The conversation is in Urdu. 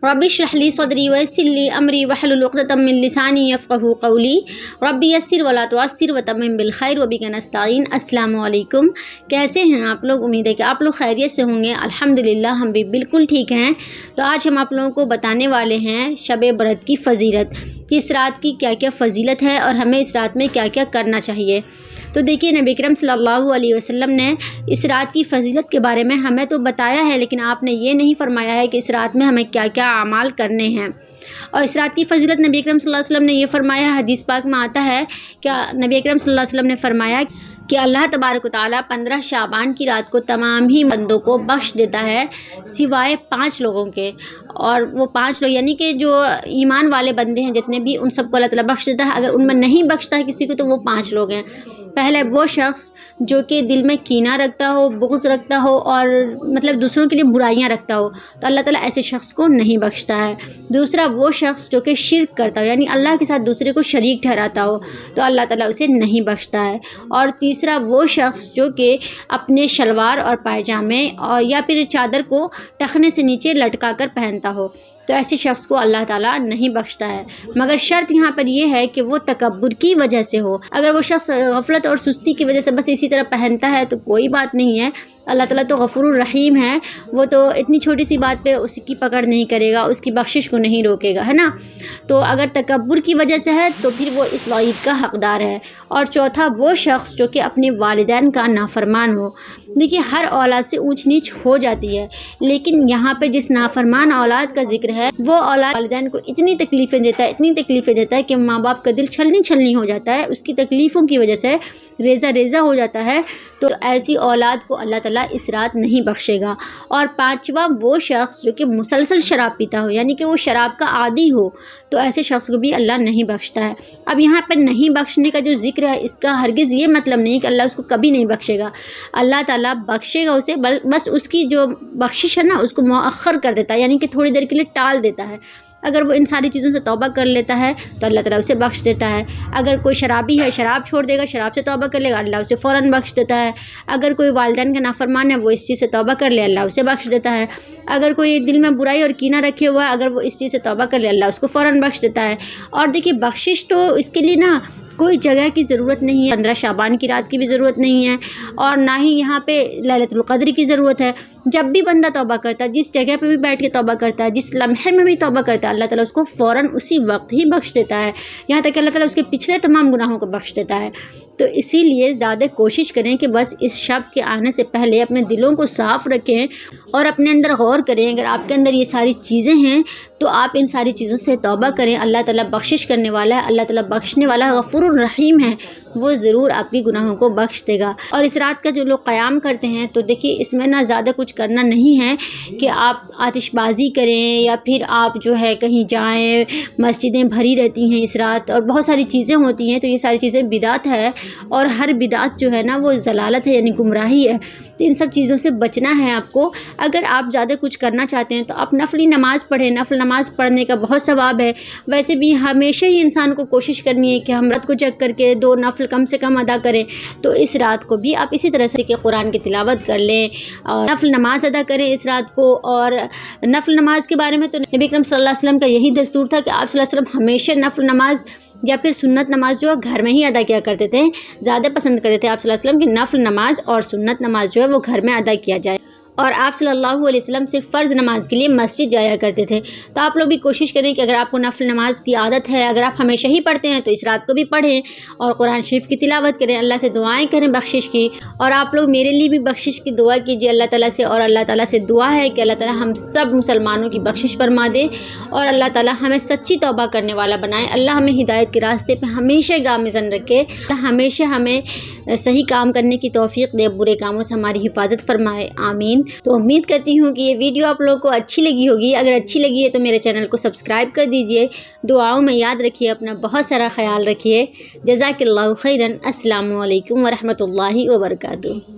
رب اشرح لی صدری ویسر لی امری واحلل عقدۃ من لسانی یفقہوا قولی رب یسر ولا تعسر وتمم بالخیر وبک نستعین۔ السلام علیکم، کیسے ہیں آپ لوگ؟ امید ہے کہ آپ لوگ خیریت سے ہوں گے۔ الحمدللہ ہم بھی بالکل ٹھیک ہیں۔ تو آج ہم آپ لوگوں کو بتانے والے ہیں شب برأت کی فضیلت، کہ اس رات کی کیا کیا فضیلت ہے اور ہمیں اس رات میں کیا کیا کرنا چاہیے۔ تو دیکھیے، نبی اکرم صلی اللہ علیہ وسلم نے اس رات کی فضیلت کے بارے میں ہمیں تو بتایا ہے، لیکن آپ نے یہ نہیں فرمایا ہے کہ اس رات میں ہمیں کیا کیا اعمال کرنے ہیں۔ اور اس رات کی فضیلت نبی اکرم صلی اللہ علیہ وسلم نے یہ فرمایا، حدیث پاک میں آتا ہے کہ نبی اکرم صلی اللہ علیہ وسلم نے فرمایا کہ اللہ تبارک و تعالیٰ 15 شعبان کی رات کو تمام ہی بندوں کو بخش دیتا ہے سوائے 5 لوگوں کے۔ اور وہ 5 لوگ یعنی کہ جو ایمان والے بندے ہیں جتنے بھی، ان سب کو اللہ تعالیٰ بخش دیتا ہے۔ اگر ان میں نہیں بخشتا ہے کسی کو تو وہ 5 لوگ ہیں۔ پہلے وہ شخص جو کہ دل میں کینہ رکھتا ہو، بغض رکھتا ہو اور مطلب دوسروں کے لیے برائیاں رکھتا ہو، تو اللہ تعالیٰ ایسے شخص کو نہیں بخشتا ہے۔ دوسرا وہ شخص جو کہ شرک کرتا ہو، یعنی اللہ کے ساتھ دوسرے کو شریک ٹھہراتا ہو، تو اللہ تعالیٰ اسے نہیں بخشتا ہے۔ اور تیسرا وہ شخص جو کہ اپنے شلوار اور پائجامے اور یا پھر چادر کو ٹخنے سے نیچے لٹکا کر پہنتا ہو، تو ایسے شخص کو اللہ تعالیٰ نہیں بخشتا ہے۔ مگر شرط یہاں پر یہ ہے کہ وہ تکبر کی وجہ سے ہو۔ اگر وہ شخص غفلت اور سستی کی وجہ سے بس اسی طرح پہنتا ہے تو کوئی بات نہیں ہے، اللہ تعالیٰ تو غفور الرحیم ہے، وہ تو اتنی چھوٹی سی بات پہ اس کی پکڑ نہیں کرے گا، اس کی بخشش کو نہیں روکے گا، ہے نا۔ تو اگر تکبر کی وجہ سے ہے تو پھر وہ اس وعید کا حقدار ہے۔ اور چوتھا وہ شخص جو کہ اپنے والدین کا نافرمان ہو۔ دیکھیے، ہر اولاد سے اونچ نیچ ہو جاتی ہے، لیکن یہاں پہ جس نافرمان اولاد کا ذکر ہے، وہ اولاد والدین کو اتنی تکلیفیں دیتا ہے کہ ماں باپ کا دل چھلنی چھلنی ہو جاتا ہے، اس کی تکلیفوں کی وجہ سے ریزہ ریزہ ہو جاتا ہے۔ تو ایسی اولاد کو اللہ تعالیٰ اس رات نہیں بخشے گا۔ اور 5واں وہ شخص جو کہ مسلسل شراب پیتا ہو، یعنی کہ وہ شراب کا عادی ہو، تو ایسے شخص کو بھی اللہ نہیں بخشتا ہے۔ اب یہاں پر نہیں بخشنے کا جو ذکر ہے، اس کا ہرگز یہ مطلب نہیں کہ اللہ اس کو کبھی نہیں بخشے گا۔ اللہ تعالیٰ بخشے گا اسے، بس اس کی جو بخشش ہے نا، اس کو مؤخر کر دیتا ہے، یعنی کہ تھوڑی دیر کے لیے ٹال دیتا ہے۔ اگر وہ ان ساری چیزوں سے توبہ کر لیتا ہے تو اللہ تعالیٰ اسے بخش دیتا ہے۔ اگر کوئی شرابی ہے، شراب چھوڑ دے گا، شراب سے توبہ کر لے گا، اللہ اسے فوراً بخش دیتا ہے۔ اگر کوئی والدین کا نافرمان ہے، وہ اس چیز سے توبہ کر لے، اللہ اسے بخش دیتا ہے۔ اگر کوئی دل میں برائی اور کینہ رکھے ہوا ہے، اگر وہ اس چیز سے توبہ کر لے، اللہ اس کو فوراً بخش دیتا ہے۔ اور دیکھیے، بخشش تو اس کے لیے نا کوئی جگہ کی ضرورت نہیں ہے، 15 شعبان کی رات کی بھی ضرورت نہیں ہے، اور نہ ہی یہاں پہ لیلۃ القدر کی ضرورت ہے۔ جب بھی بندہ توبہ کرتا ہے، جس جگہ پہ بھی بیٹھ کے توبہ کرتا ہے، جس لمحے میں بھی توبہ کرتا ہے، اللہ تعالیٰ اس کو فوراً اسی وقت ہی بخش دیتا ہے، یہاں تک کہ اللہ تعالیٰ اس کے پچھلے تمام گناہوں کو بخش دیتا ہے۔ تو اسی لیے زیادہ کوشش کریں کہ بس اس شب کے آنے سے پہلے اپنے دلوں کو صاف رکھیں اور اپنے اندر غور کریں۔ اگر آپ کے اندر یہ ساری چیزیں ہیں تو آپ ان ساری چیزوں سے توبہ کریں۔ اللہ تعالیٰ بخشش کرنے والا ہے، اللہ تعالیٰ بخشنے والا غفور الرحیم ہے، وہ ضرور آپ کی گناہوں کو بخش دے گا۔ اور اس رات کا جو لوگ قیام کرتے ہیں، تو دیکھیے، اس میں نہ زیادہ کچھ کرنا نہیں ہے کہ آپ آتش بازی کریں یا پھر آپ جو ہے کہیں جائیں، مسجدیں بھری رہتی ہیں اس رات اور بہت ساری چیزیں ہوتی ہیں، تو یہ ساری چیزیں بدعت ہے، اور ہر بدعت جو ہے نا وہ ضلالت ہے، یعنی گمراہی ہے۔ تو ان سب چیزوں سے بچنا ہے آپ کو۔ اگر آپ زیادہ کچھ کرنا چاہتے ہیں تو آپ نفلی نماز پڑھیں، نفل نماز پڑھنے کا بہت ثواب ہے۔ ویسے بھی ہمیشہ ہی انسان کو کوشش کرنی ہے کہ ہم رات کو جگ کر کے 2 نفل کم سے کم ادا کریں، تو اس رات کو بھی آپ اسی طرح سے کہ قرآن کی تلاوت کر لیں اور نفل نماز ادا کریں اس رات کو۔ اور نفل نماز کے بارے میں تو نبی اکرم صلی اللہ علیہ وسلم کا یہی دستور تھا کہ آپ صلی اللہ علیہ وسلم ہمیشہ نفل نماز یا پھر سنت نماز جو ہے گھر میں ہی ادا کیا کرتے تھے، زیادہ پسند کرتے تھے آپ صلی اللہ علیہ وسلم کہ نفل نماز اور سنت نماز جو ہے وہ گھر میں ادا کیا جائے۔ اور آپ صلی اللہ علیہ وسلم صرف فرض نماز کے لیے مسجد جایا کرتے تھے۔ تو آپ لوگ بھی کوشش کریں کہ اگر آپ کو نفل نماز کی عادت ہے، اگر آپ ہمیشہ ہی پڑھتے ہیں، تو اس رات کو بھی پڑھیں اور قرآن شریف کی تلاوت کریں، اللہ سے دعائیں کریں بخشش کی۔ اور آپ لوگ میرے لیے بھی بخشش کی دعا کیجیے اللہ تعالیٰ سے، اور اللہ تعالیٰ سے دعا ہے کہ اللہ تعالیٰ ہم سب مسلمانوں کی بخشش فرما دے اور اللہ تعالیٰ ہمیں سچی توبہ کرنے والا بنائے۔ اللہ ہمیں ہدایت کے راستے پہ ہمیشہ گامزن رکھے، ہمیشہ ہمیں صحیح کام کرنے کی توفیق دے، برے کاموں سے ہماری حفاظت فرمائے، آمین۔ تو امید کرتی ہوں کہ یہ ویڈیو آپ لوگوں کو اچھی لگی ہوگی۔ اگر اچھی لگی ہے تو میرے چینل کو سبسکرائب کر دیجئے، دعاؤں میں یاد رکھیے، اپنا بہت سارا خیال رکھیے۔ جزاک اللہ خیرا۔ السلام علیکم ورحمۃ اللہ وبرکاتہ۔